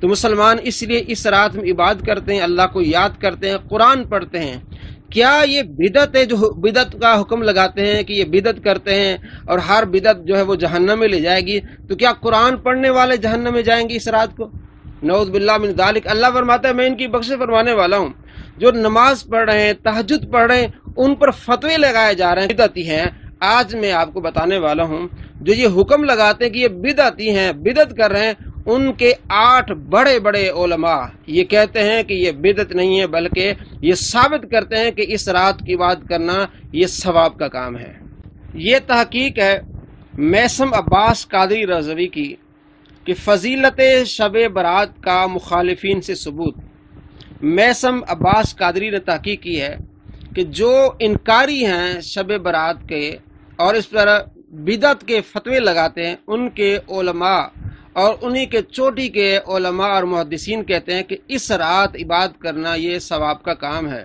تو مسلمان اس لیے اس رات میں عبادت کرتے ہیں، اللہ کو یاد کرتے ہیں، قرآن پڑھتے ہیں۔ کیا یہ بدعت ہے جو بدعت کا حکم لگاتے ہیں کہ یہ بدعت کرتے ہیں اور ہر بدعت جو ہے وہ جہنم میں لے جائے گی؟ تو کیا قرآن پڑھنے والے جہنم میں جائیں گے اس رات کو؟ نعوذ باللہ من ذالک۔ اللہ فرماتا ہے میں ان کی بخشش فرمانے والا ہوں۔ جو نماز پڑھ رہے ہیں، تہجد پڑھ رہے ہیں، ان پر فتوے لگائے جا رہے ہیں بدعتی ہیں۔ آج میں آپ کو بتانے والا ہوں جو یہ حکم لگاتے ہیں کہ یہ بدعتی ہیں، بدعت کر رہے ہیں، ان کے 8 بڑے بڑے علماء یہ کہتے ہیں کہ یہ بدعت نہیں ہے، بلکہ یہ ثابت کرتے ہیں کہ اس رات کی عبادت کرنا یہ ثواب کا کام ہے۔ یہ تحقیق ہے میثم عباس قادری رضوی کی کہ فضیلت شب برات کا مخالفین سے ثبوت۔ میثم عباس قادری نے تحقیق کی ہے کہ جو انکاری ہیں شب برات کے اور اس پر بدعت کے فتوے لگاتے ہیں، ان کے علماء اور انہی کے چوٹی کے علماء اور محدثین کہتے ہیں کہ اس رات عبادت کرنا یہ ثواب کا کام ہے۔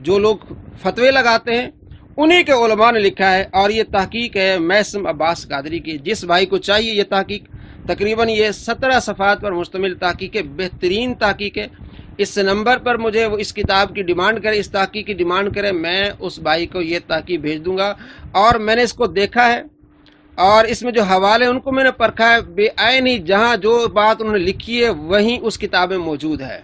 جو لوگ فتوے لگاتے ہیں انہی کے علماء نے لکھا ہے، اور یہ تحقیق ہے میثم عباس قادری کی۔ جس بھائی کو چاہیے یہ تحقیق، تقریباً یہ 17 صفحات پر مشتمل تحقیق ہے، بہترین تحقیق ہے۔ اس نمبر پر مجھے وہ اس کتاب کی ڈیمانڈ کرے، اس تحقیق کی ڈیمانڈ کرے، میں اس بھائی کو یہ تحقیق بھیج دوں گا۔ اور میں نے اس کو دیکھا ہے اور اس میں جو حوالے ان کو میں نے پرکھا ہے، بے عین ہی جہاں جو بات انہوں نے لکھی ہے وہیں اس کتاب میں موجود ہے۔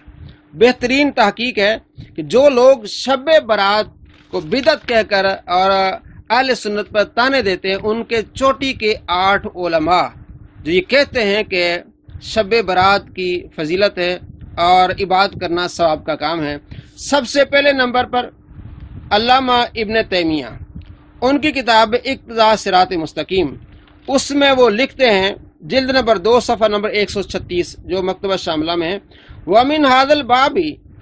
بہترین تحقیق ہے کہ جو لوگ شب برات کو بدعت کہہ کر اور اہل سنت پر تانے دیتے ہیں، ان کے چوٹی کے 8 علماء جو یہ کہتے ہیں کہ شب برات کی فضیلت ہے اور عبادت کرنا ثواب کا کام ہے۔ سب سے پہلے نمبر پر علامہ ابن تیمیہ، ان کی کتاب اقتداء صراط مستقیم، اس میں وہ لکھتے ہیں جلد نمبر 2 صفحہ نمبر 136 جو مکتبہ شاملہ میں ہے، وَمِنْ هَذَا الْبَابِ،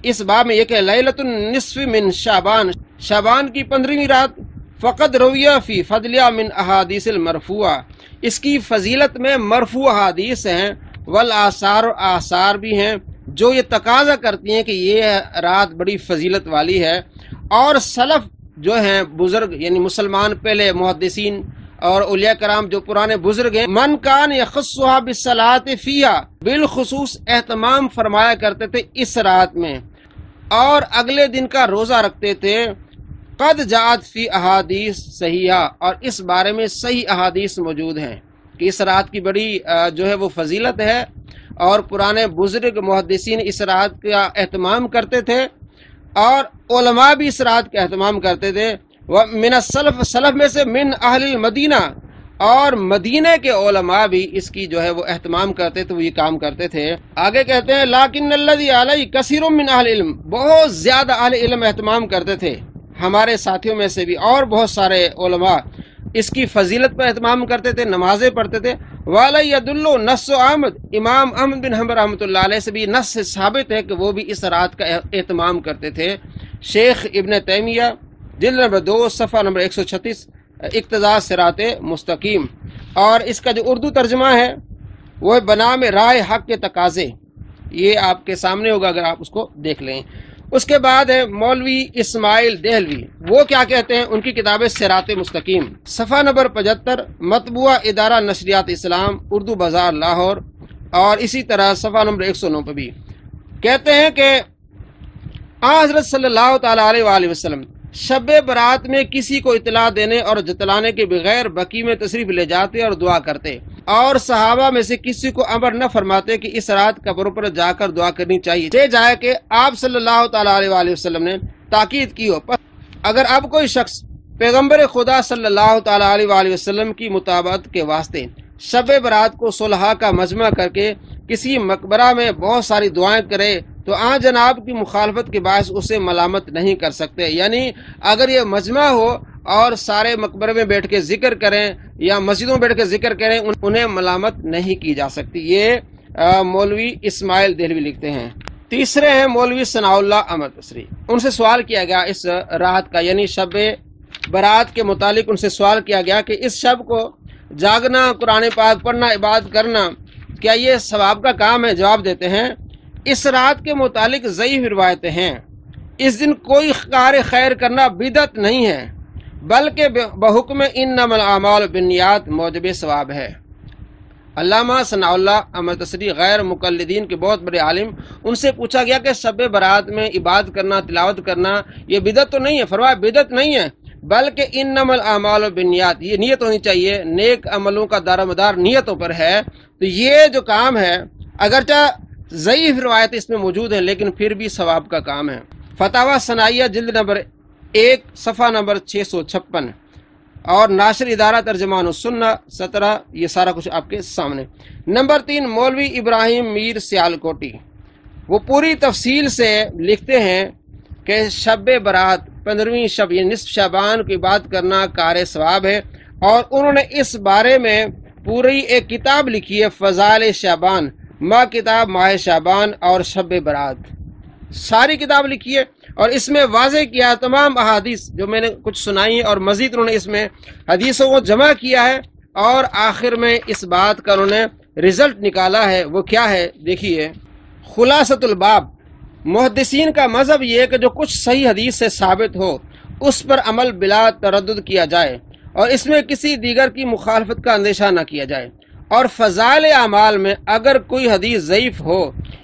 اس باب میں یہ کہ لیلۃ النصف من شعبان، شعبان کی 15ویں رات، فقد رویہ فی فضلیہ من احادیث المرفوعہ، اس کی فضیلت میں مرفوع احادیث ہیں، والآثار، آثار بھی ہیں جو یہ تقاضا کرتی ہیں کہ یہ رات بڑی فضیلت والی ہے۔ اور سلف جو ہیں بزرگ، یعنی مسلمان پہلے محدثین اور اولیاء کرام جو پرانے بزرگ ہیں، من کان یخصھا بالصلاۃ فیہا، بالخصوص اہتمام فرمایا کرتے تھے اس رات میں، اور اگلے دن کا روزہ رکھتے تھے۔ قد جاءت فی احادیث صحیحہ، اور اس بارے میں صحیح احادیث موجود ہیں کہ اس رات کی بڑی جو ہے وہ فضیلت ہے، اور پرانے بزرگ محدثین اس رات کا اہتمام کرتے تھے، اور علماء بھی اس رات کا اہتمام کرتے تھے۔ من السلف، سلف میں سے من اہل المدینہ، اور مدینہ کے علماء بھی اس کی جو ہے وہ اہتمام کرتے تھے، وہ یہ کام کرتے تھے۔ آگے کہتے ہیں لیکن الذی علیہ کثیر من اہل علم، بہت زیادہ اہل علم اہتمام کرتے تھے، ہمارے ساتھیوں میں سے بھی اور بہت سارے علماء اس کی فضیلت پر اہتمام کرتے تھے، نمازیں پڑھتے تھے۔ وَعَلَيْ يَدُلُّ نَصُّ احمد، امام احمد بن حنبل رحمۃ اللہ علیہ سے بھی نص سے ثابت ہے کہ وہ بھی اس رات کا اہتمام کرتے تھے۔ شیخ ابن تیمیہ جلد نمبر 2 صفحہ نمبر 136 اقتداء صراط مستقیم، اور اس کا جو اردو ترجمہ ہے وہ بنام راہ حق کے تقاضے، یہ آپ کے سامنے ہوگا اگر آپ اس کو دیکھ لیں۔ اس کے بعد ہے مولوی اسماعیل دہلوی، وہ کیا کہتے ہیں، ان کی کتاب صراط مستقیم، صفحہ نمبر 75، مطبوعہ ادارہ نشریات اسلام، اردو بازار لاہور، اور اسی طرح صفحہ نمبر 109 پہ بھی کہتے ہیں کہ حضرت صلی اللہ تعالیٰ علیہ وآلہ وسلم شب برات میں کسی کو اطلاع دینے اور جتلانے کے بغیر بقیع میں تشریف لے جاتے اور دعا کرتے، اور صحابہ میں سے کسی کو امر نہ فرماتے کہ اس رات قبروں پر جا کر دعا کرنی چاہیے، یہ جائے کہ آپ صلی اللہ تعالیٰ علیہ وآلہ وسلم نے تاکید کی ہو۔ اگر اب کوئی شخص پیغمبر خدا صلی اللہ تعالیٰ علیہ وآلہ وسلم کی مطابقت کے واسطے شب برات کو صلحاء کا مجمع کر کے کسی مقبرہ میں بہت ساری دعائیں کرے تو آن جناب کی مخالفت کے باعث اسے ملامت نہیں کر سکتے، یعنی اگر یہ مجمع ہو اور سارے مقبرے میں بیٹھ کے ذکر کریں یا مسجدوں میں بیٹھ کے ذکر کریں، انہیں ملامت نہیں کی جا سکتی۔ یہ مولوی اسماعیل دہلوی لکھتے ہیں۔ تیسرے ہیں مولوی ثناء اللہ احمد بصری، ان سے سوال کیا گیا اس رات کا، یعنی شب برات کے متعلق ان سے سوال کیا گیا کہ اس شب کو جاگنا، قرآن پاک پڑھنا، عبادت کرنا، کیا یہ ثواب کا کام ہے؟ جواب دیتے ہیں اس رات کے متعلق ضعیف روایتیں ہیں، اس دن کوئی کار خیر کرنا بدعت نہیں ہے، بلکہ بحکم انما الاعمال بالنیات موجب ثواب ہے۔ علامہ ثناء اللہ احمد تسری غیر مقلدین کے بہت بڑے عالم، ان سے پوچھا گیا کہ شب برات میں عبادت کرنا، تلاوت کرنا یہ بدعت تو نہیں ہے؟ فرمایا بدعت نہیں ہے، بلکہ انما الاعمال بالنیات، یہ نیت ہونی چاہیے، نیک عملوں کا دار مدار نیتوں پر ہے۔ تو یہ جو کام ہے اگرچہ ضعیف روایت اس میں موجود ہے لیکن پھر بھی ثواب کا کام ہے۔ فتاوی ثنائیہ جلد نمبر 1 صفحہ نمبر 656 اور ناشر ادارہ ترجمان السنہ 17، یہ سارا کچھ آپ کے سامنے۔ نمبر 3 مولوی ابراہیم میر سیالکوٹی، وہ پوری تفصیل سے لکھتے ہیں کہ شب برات 15ویں شب یہ نصف شعبان کی بات کرنا کار ثواب ہے، اور انہوں نے اس بارے میں پوری ایک کتاب لکھی ہے فضائل شعبان، کتاب ماہ شعبان اور شب برات، ساری کتاب لکھی ہے، اور اس میں واضح کیا تمام احادیث جو میں نے کچھ سنائی اور مزید انہوں نے اس میں حدیثوں کو جمع کیا ہے، اور آخر میں اس بات کا انہوں نے رزلٹ نکالا ہے۔ وہ کیا ہے دیکھیے، خلاصۃ الباب، محدثین کا مذہب یہ ہے کہ جو کچھ صحیح حدیث سے ثابت ہو اس پر عمل بلا تردد کیا جائے، اور اس میں کسی دیگر کی مخالفت کا اندیشہ نہ کیا جائے، اور فضائل اعمال میں اگر کوئی حدیث ضعیف ہو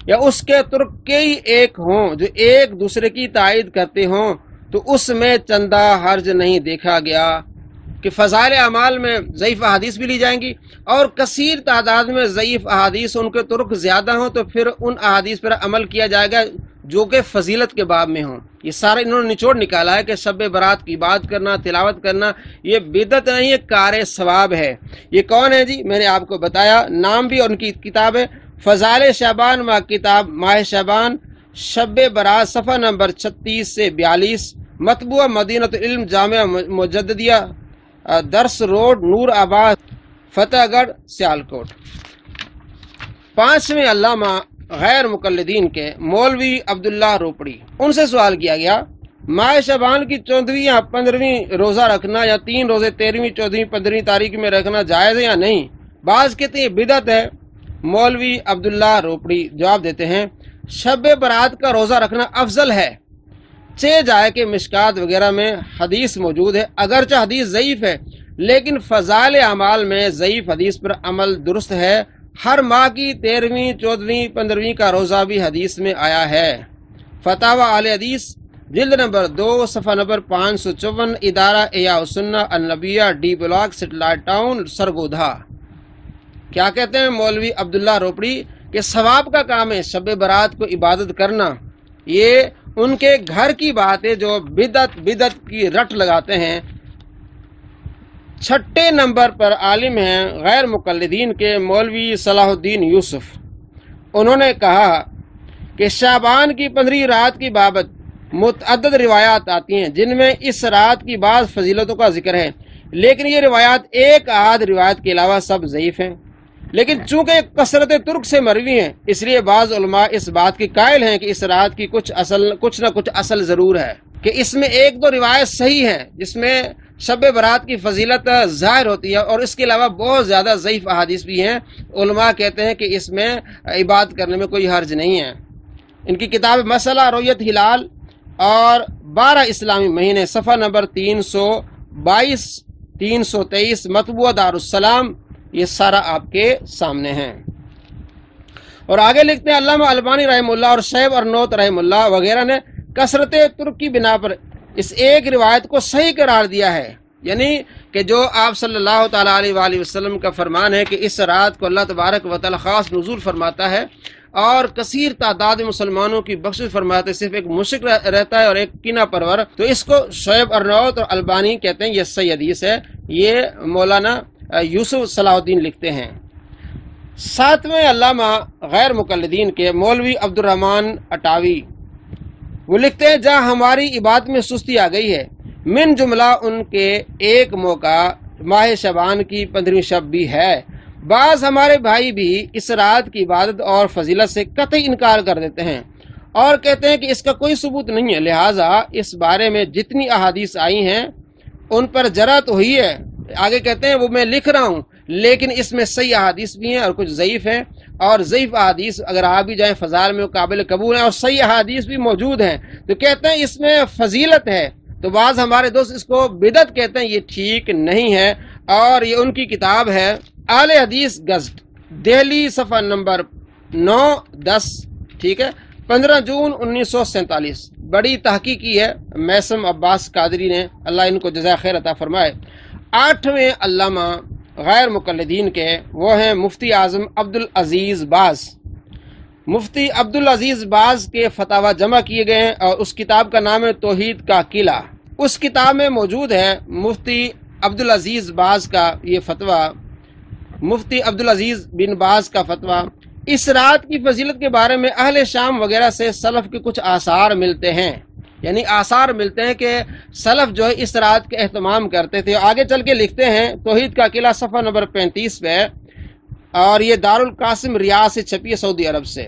یا اس کے طرق کئی ایک ہوں جو ایک دوسرے کی تائید کرتے ہوں تو اس میں چندہ حرج نہیں دیکھا گیا کہ فضائل اعمال میں ضعیف احادیث بھی لی جائیں گی، اور کثیر تعداد میں ضعیف احادیث ان کے طرق زیادہ ہوں تو پھر ان احادیث پر عمل کیا جائے گا جو کہ فضیلت کے باب میں ہوں۔ یہ سارا انہوں نے نچوڑ نکالا ہے کہ شب برات کی بات کرنا، تلاوت کرنا یہ بدعت نہیں، یہ کار ثواب ہے۔ یہ کون ہے جی؟ میں نے آپ کو بتایا، نام بھی اور ان کی کتاب ہے فضائل شعبان کتاب ماہ شعبان، شب برات صفحہ نمبر 36 سے 42، مطبوعہ مدینہ العلم جامعہ مجددیہ، درس روڈ، نور آباد، فتح گڑھ، سیالکوٹ۔ 5ویں علامہ غیر مقلدین کے مولوی عبداللہ روپڑی، ان سے سوال کیا گیا ماہ شعبان کی 14ویں یا 15ویں روزہ رکھنا یا 3 روزے 13ویں 14ویں 15ویں تاریخ میں رکھنا جائز ہے یا نہیں؟ بعض کہتے ہیں یہ بدعت ہے۔ مولوی عبداللہ روپڑی جواب دیتے ہیں شب برات کا روزہ رکھنا افضل ہے، جائے کہ مشکات وغیرہ میں حدیث موجود ہے، اگرچہ حدیث ضعیف ہے لیکن فضائل اعمال میں ضعیف حدیث پر عمل درست ہے۔ ہر ماہ کی 13ویں 14ویں 15ویں کا روزہ بھی حدیث میں آیا ہے۔ فتاوی اہل حدیث جلد نمبر 2 صفحہ نمبر 554، ادارہ احیاء السنہ النبیہ، D block, satellite town, Sargodha. کیا کہتے ہیں مولوی عبداللہ روپڑی کہ ثواب کا کام ہے شب برات کو عبادت کرنا، یہ ان کے گھر کی بات ہے جو بدعت کی رٹ لگاتے ہیں۔ 6 نمبر پر عالم ہیں غیر مقلدین کے مولوی صلاح الدین یوسف، انہوں نے کہا کہ شعبان کی 15ویں رات کی بابت متعدد روایات آتی ہیں جن میں اس رات کی بعض فضیلتوں کا ذکر ہے، لیکن یہ روایات ایک آدھ روایت کے علاوہ سب ضعیف ہیں، لیکن چونکہ کثرت ترک سے مروی ہیں اس لیے بعض علماء اس بات کی قائل ہیں کہ اس رات کی کچھ نہ کچھ اصل ضرور ہے، کہ اس میں 1-2 روایت صحیح ہیں جس میں شب برات کی فضیلت ظاہر ہوتی ہے، اور اس کے علاوہ بہت زیادہ ضعیف احادیث بھی ہیں۔ علماء کہتے ہیں کہ اس میں عبادت کرنے میں کوئی حرج نہیں ہے۔ ان کی کتاب مسئلہ رؤیت ہلال اور 12 اسلامی مہینے، صفحہ نمبر 322 323، مطبوعہ دارالسلام، یہ سارا آپ کے سامنے ہیں۔ اور آگے لکھتے ہیں علامہ البانی رحمہ اللہ اور شعیب ارنوت رحمہ اللہ وغیرہ نے کثرت ترک کی بنا پر اس ایک روایت کو صحیح قرار دیا ہے، یعنی کہ جو آپ صلی اللہ تعالیٰ علیہ وآلہ وسلم کا فرمان ہے کہ اس رات کو اللہ تبارک و تعالیٰ خاص نزول فرماتا ہے اور کثیر تعداد مسلمانوں کی بخشش فرماتے ہیں، صرف ایک مشرک رہتا ہے اور ایک کینہ پرور، تو اس کو شعیب ارنوت اور البانی کہتے ہیں یہ صحیح حدیث ہے۔ یہ مولانا یوسف صلاح الدین لکھتے ہیں۔ 7ویں علامہ غیر مقلدین کے مولوی عبد الرحمن اٹاوی، وہ لکھتے ہیں جہاں ہماری عبادت میں سستی آ گئی ہے، من جملہ ان کے ایک موقع ماہ شعبان کی 15ویں شب بھی ہے، بعض ہمارے بھائی بھی اس رات کی عبادت اور فضیلت سے قطعی انکار کر دیتے ہیں اور کہتے ہیں کہ اس کا کوئی ثبوت نہیں ہے، لہٰذا اس بارے میں جتنی احادیث آئی ہیں ان پر جرات ہوئی ہے۔ آگے کہتے ہیں وہ میں لکھ رہا ہوں لیکن اس میں صحیح احادیث بھی ہیں اور کچھ ضعیف ہیں، اور ضعیف احادیث اگر آ بھی جائیں فضائل میں وہ قابل قبول ہیں، اور صحیح احادیث بھی موجود ہیں، تو کہتے ہیں اس میں فضیلت ہے۔ تو بعض ہمارے دوست اس کو بدعت کہتے ہیں، یہ ٹھیک نہیں ہے، اور یہ ان کی کتاب ہے اہل حدیث گزٹ، دہلی صفحہ نمبر 9-10، ٹھیک ہے، 15 جون 1947، بڑی تحقیقی ہے میثم عباس قادری نے، اللہ ان کو جزائے خیر عطا فرمائے۔ 8ویں علامہ غیر مقلدین کے وہ ہیں مفتی اعظم عبدالعزیز باز۔ مفتی عبدالعزیز باز کے فتاوی جمع کیے گئے ہیں اور اس کتاب کا نام ہے توحید کا قلعہ۔ اس کتاب میں موجود ہے مفتی عبدالعزیز باز کا یہ فتویٰ، مفتی عبدالعزیز بن باز کا فتویٰ۔ اس رات کی فضیلت کے بارے میں اہل شام وغیرہ سے سلف کے کچھ آثار ملتے ہیں، یعنی آثار ملتے ہیں کہ سلف جو ہے اس رات کے اہتمام کرتے تھے۔ آگے چل کے لکھتے ہیں توحید کا قلعہ صفحہ نمبر 35 پہ، اور یہ دارالقاسم ریاض سے چھپی ہے، سعودی عرب سے۔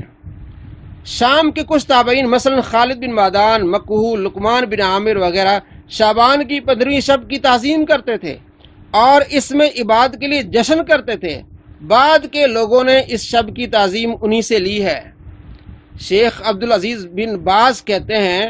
شام کے کچھ تابعین مثلا خالد بن مادان، مکہول، لقمان بن عامر وغیرہ شعبان کی 15ویں شب کی تعظیم کرتے تھے اور اس میں عبادت کے لیے جشن کرتے تھے۔ بعد کے لوگوں نے اس شب کی تعظیم انہی سے لی ہے۔ شیخ عبدالعزیز بن باز کہتے ہیں،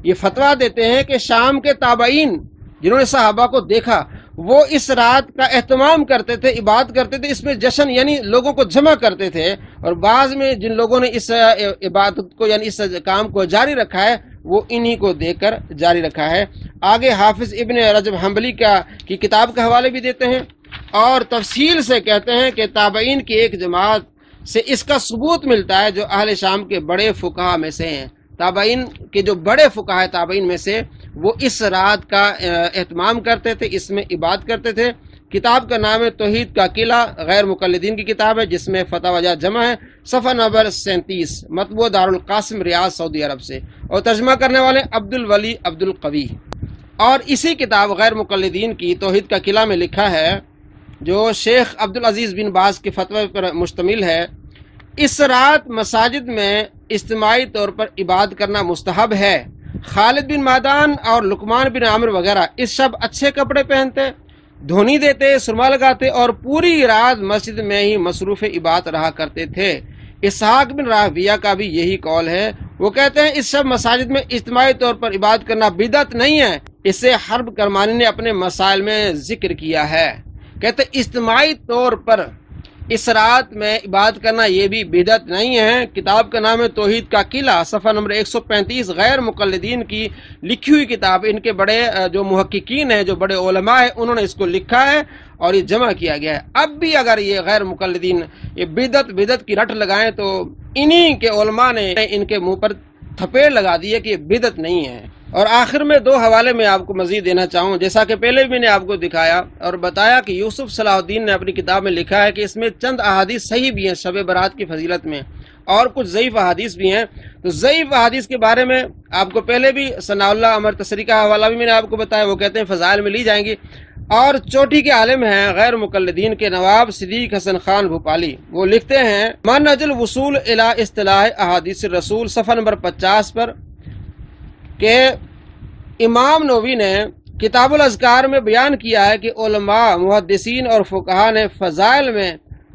یہ فتویٰ دیتے ہیں کہ شام کے تابعین جنہوں نے صحابہ کو دیکھا وہ اس رات کا اہتمام کرتے تھے، عبادت کرتے تھے، اس میں جشن یعنی لوگوں کو جمع کرتے تھے، اور بعض میں جن لوگوں نے اس عبادت کو یعنی اس کام کو جاری رکھا ہے وہ انہی کو دیکھ کر جاری رکھا ہے۔ آگے حافظ ابن رجب حنبلی کی کتاب کا حوالے بھی دیتے ہیں اور تفصیل سے کہتے ہیں کہ تابعین کی ایک جماعت سے اس کا ثبوت ملتا ہے جو اہل شام کے بڑے فقہا میں سے ہیں۔ تابعین کے جو بڑے فقہا ہیں تابعین میں سے وہ اس رات کا اہتمام کرتے تھے، اس میں عبادت کرتے تھے۔ کتاب کا نام ہے توحید کا قلعہ، غیر مقلدین کی کتاب ہے جس میں فتاوی جات جمع ہے، صفحہ نمبر 37، مطبوع دارالقاسم ریاض سعودی عرب سے، اور ترجمہ کرنے والے عبدالولی عبدالقوی۔ اور اسی کتاب غیر مقلدین کی توحید کا قلعہ میں لکھا ہے جو شیخ عبدالعزیز بن باز کے فتوے پر مشتمل ہے، اس رات مساجد میں اجتماعی طور پر عبادت کرنا مستحب ہے۔ خالد بن مادان اور لقمان بن عامر وغیرہ اس شب اچھے کپڑے پہنتے، دھونی دیتے، سرما لگاتے اور پوری رات مسجد میں ہی مصروف عبادت رہا کرتے تھے۔ اسحاق بن راہویہ کا بھی یہی قول ہے، وہ کہتے ہیں اس شب مساجد میں اجتماعی طور پر عبادت کرنا بدعت نہیں ہے، اسے حرب کرمانی نے اپنے مسائل میں ذکر کیا ہے۔ کہتے اجتماعی طور پر اس رات میں عبادت کرنا یہ بھی بدعت نہیں ہے۔ کتاب کا نام ہے توحید کا قلعہ، صفحہ نمبر 135، غیر مقلدین کی لکھی ہوئی کتاب، ان کے بڑے جو محققین ہیں، جو بڑے علماء ہیں، انہوں نے اس کو لکھا ہے اور یہ جمع کیا گیا ہے۔ اب بھی اگر یہ غیر مقلدین یہ بدعت کی رٹ لگائیں تو انہی کے علماء نے ان کے منہ پر تھپیڑ لگا دی ہے کہ یہ بدعت نہیں ہے۔ اور آخر میں 2 حوالے میں آپ کو مزید دینا چاہوں، جیسا کہ پہلے بھی میں نے آپ کو دکھایا اور بتایا کہ یوسف صلاح الدین نے اپنی کتاب میں لکھا ہے کہ اس میں چند احادیث صحیح بھی ہیں شب برات کی فضیلت میں، اور کچھ ضعیف احادیث بھی ہیں۔ تو ضعیف احادیث کے بارے میں آپ کو پہلے بھی ثناء اللہ عمر تصری کا حوالہ بھی میں نے آپ کو بتایا، وہ کہتے ہیں فضائل میں لی جائیں گی۔ اور چوٹی کے عالم ہیں غیر مقلدین کے نواب صدیق حسن خان بھوپالی، وہ لکھتے ہیں منہج الوصول الی اصطلاح احادیث الرسول، صفحہ نمبر 50 پر، کہ امام نووی نے کتاب الاذکار میں بیان کیا ہے کہ علماء، محدثین اور فقہا نے فضائل میں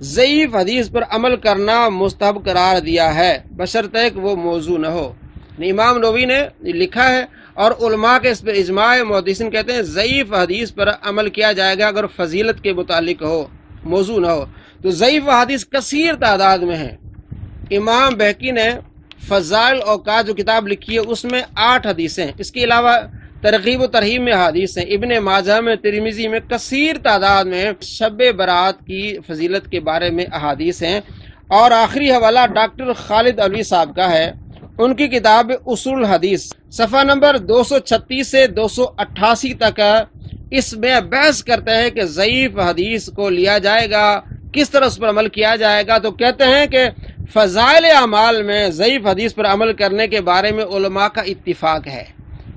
ضعیف حدیث پر عمل کرنا مستحب قرار دیا ہے بشرطے کہ وہ موضوع نہ ہو۔ امام نووی نے لکھا ہے اور علماء کے اس پر اجماع، محدثین کہتے ہیں ضعیف حدیث پر عمل کیا جائے گا اگر فضیلت کے متعلق ہو، موضوع نہ ہو۔ تو ضعیف حدیث کثیر تعداد میں ہیں۔ امام بہقی نے فضائل اوقات جو کتاب لکھی ہے اس میں 8 حدیثیں ہیں، اس کے علاوہ ترغیب و ترہیب میں حدیث ہیں، ابن ماجہ میں، ترمذی میں کثیر تعداد میں شب برات کی فضیلت کے بارے میں احادیث ہیں۔ اور آخری حوالہ ڈاکٹر خالد علوی صاحب کا ہے، ان کی کتاب اصول حدیث، صفحہ نمبر 236 سے 288 تک، اس میں بحث کرتے ہیں کہ ضعیف حدیث کو لیا جائے گا، کس طرح اس پر عمل کیا جائے گا۔ تو کہتے ہیں کہ فضائل اعمال میں ضعیف حدیث پر عمل کرنے کے بارے میں علماء کا اتفاق ہے،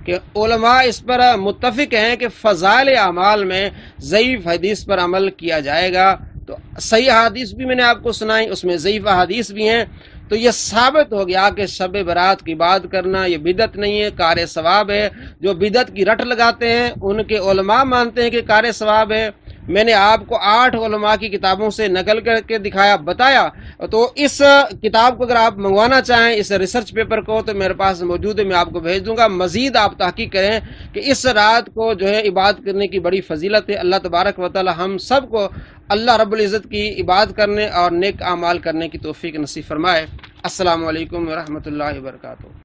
کہ علماء اس پر متفق ہیں کہ فضائل اعمال میں ضعیف حدیث پر عمل کیا جائے گا۔ تو صحیح حدیث بھی میں نے آپ کو سنائی، اس میں ضعیف حدیث بھی ہیں۔ تو یہ ثابت ہو گیا کہ شب برات کی بات کرنا یہ بدعت نہیں ہے، کار ثواب ہے۔ جو بدعت کی رٹ لگاتے ہیں ان کے علماء مانتے ہیں کہ کار ثواب ہے، میں نے آپ کو 8 علماء کی کتابوں سے نقل کر کے دکھایا، بتایا۔ تو اس کتاب کو اگر آپ منگوانا چاہیں، اس ریسرچ پیپر کو، تو میرے پاس موجود ہے، میں آپ کو بھیج دوں گا۔ مزید آپ تحقیق کریں کہ اس رات کو جو ہے عبادت کرنے کی بڑی فضیلت ہے۔ اللہ تبارک و تعالی ہم سب کو اللہ رب العزت کی عبادت کرنے اور نیک اعمال کرنے کی توفیق نصیب فرمائے۔ السلام علیکم ورحمۃ اللہ وبرکاتہ۔